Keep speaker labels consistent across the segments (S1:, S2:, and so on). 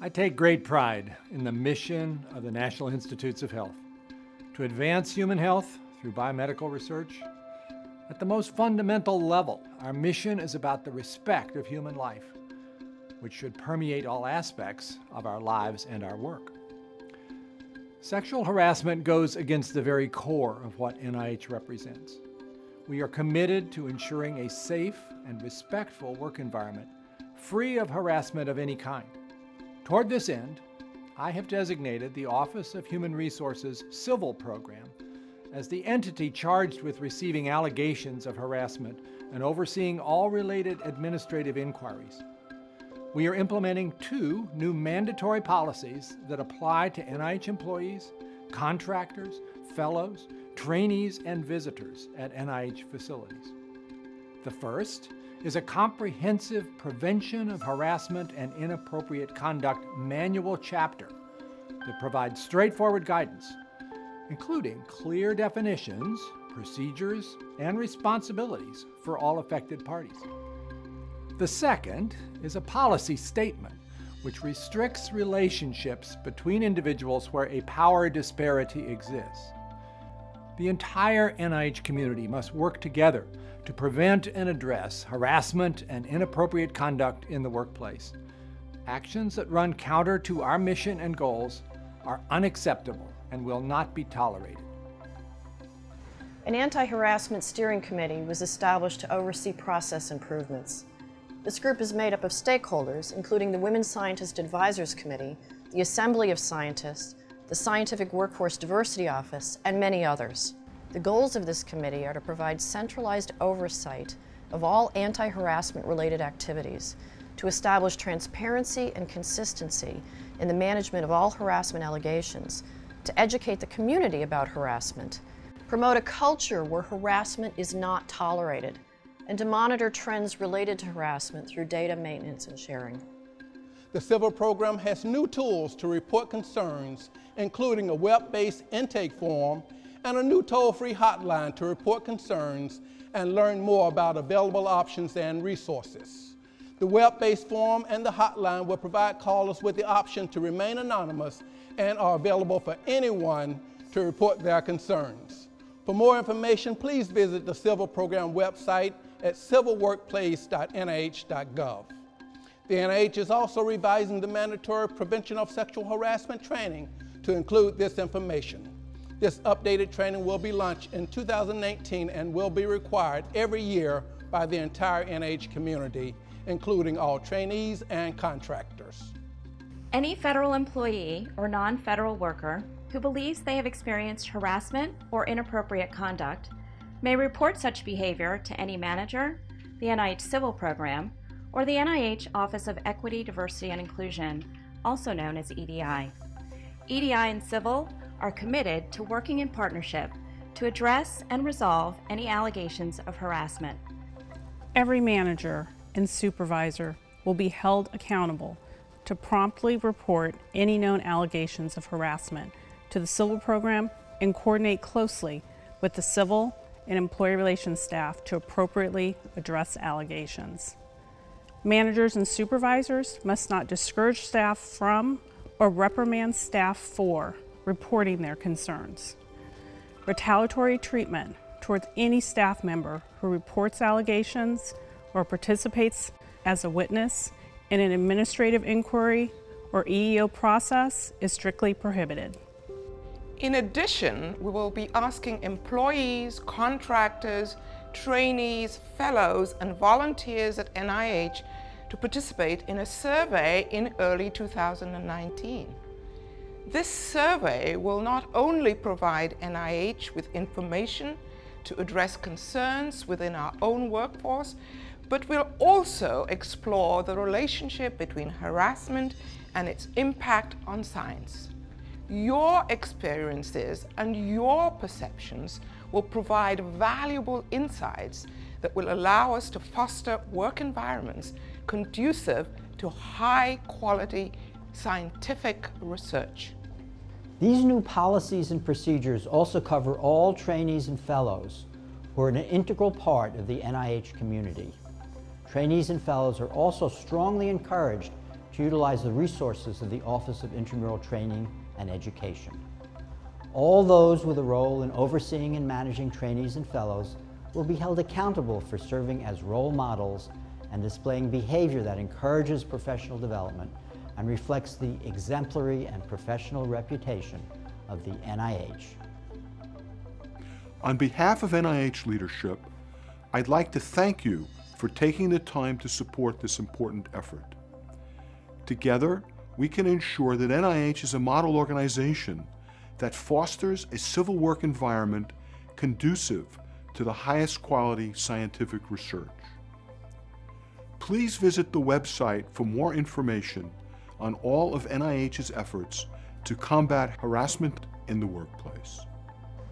S1: I take great pride in the mission of the National Institutes of Health to advance human health through biomedical research. At the most fundamental level, our mission is about the respect of human life, which should permeate all aspects of our lives and our work. Sexual harassment goes against the very core of what NIH represents. We are committed to ensuring a safe and respectful work environment, free of harassment of any kind. Toward this end, I have designated the Office of Human Resources Civil Program as the entity charged with receiving allegations of harassment and overseeing all related administrative inquiries. We are implementing 2 new mandatory policies that apply to NIH employees, contractors, fellows, trainees, and visitors at NIH facilities. The first is a comprehensive prevention of harassment and inappropriate conduct manual chapter that provides straightforward guidance, including clear definitions, procedures, and responsibilities for all affected parties. The second is a policy statement which restricts relationships between individuals where a power disparity exists. The entire NIH community must work together to prevent and address harassment and inappropriate conduct in the workplace. Actions that run counter to our mission and goals are unacceptable and will not be tolerated.
S2: An anti-harassment steering committee was established to oversee process improvements. This group is made up of stakeholders, including the Women Scientist Advisors Committee, the Assembly of Scientists, the Scientific Workforce Diversity Office, and many others. The goals of this committee are to provide centralized oversight of all anti-harassment related activities, to establish transparency and consistency in the management of all harassment allegations, to educate the community about harassment, promote a culture where harassment is not tolerated, and to monitor trends related to harassment through data maintenance and sharing.
S3: The Civil Program has new tools to report concerns, including a web-based intake form and a new toll-free hotline to report concerns and learn more about available options and resources. The web-based form and the hotline will provide callers with the option to remain anonymous and are available for anyone to report their concerns. For more information, please visit the Civil Program website at civilworkplace.nih.gov. The NIH is also revising the mandatory prevention of sexual harassment training to include this information. This updated training will be launched in 2019 and will be required every year by the entire NIH community, including all trainees and contractors.
S4: Any federal employee or non-federal worker who believes they have experienced harassment or inappropriate conduct may report such behavior to any manager, the NIH Civil Program, or the NIH Office of Equity, Diversity, and Inclusion, also known as EDI. EDI and Civil are committed to working in partnership to address and resolve any allegations of harassment.
S5: Every manager and supervisor will be held accountable to promptly report any known allegations of harassment to the Civil Program and coordinate closely with the Civil and Employee Relations staff to appropriately address allegations. Managers and supervisors must not discourage staff from or reprimand staff for reporting their concerns. Retaliatory treatment towards any staff member who reports allegations or participates as a witness in an administrative inquiry or EEO process is strictly prohibited.
S6: In addition, we will be asking employees, contractors, trainees, fellows, and volunteers at NIH to participate in a survey in early 2019. This survey will not only provide NIH with information to address concerns within our own workforce, but will also explore the relationship between harassment and its impact on science. Your experiences and your perceptions will provide valuable insights that will allow us to foster work environments conducive to high-quality scientific research.
S7: These new policies and procedures also cover all trainees and fellows who are an integral part of the NIH community. Trainees and fellows are also strongly encouraged to utilize the resources of the Office of Intramural Training and Education. All those with a role in overseeing and managing trainees and fellows will be held accountable for serving as role models and displaying behavior that encourages professional development and reflects the exemplary and professional reputation of the NIH.
S8: On behalf of NIH leadership, I'd like to thank you for taking the time to support this important effort. Together, we can ensure that NIH is a model organization that fosters a civil work environment conducive to the highest quality scientific research. Please visit the website for more information on all of NIH's efforts to combat harassment in the workplace.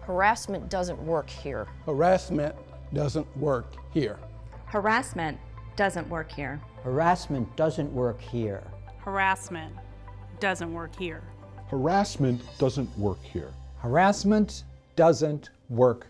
S2: Harassment doesn't work here.
S3: Harassment doesn't work here.
S4: Harassment doesn't work here.
S7: Harassment doesn't work here.
S5: Harassment doesn't work here.
S8: Harassment doesn't work here.
S1: Harassment doesn't work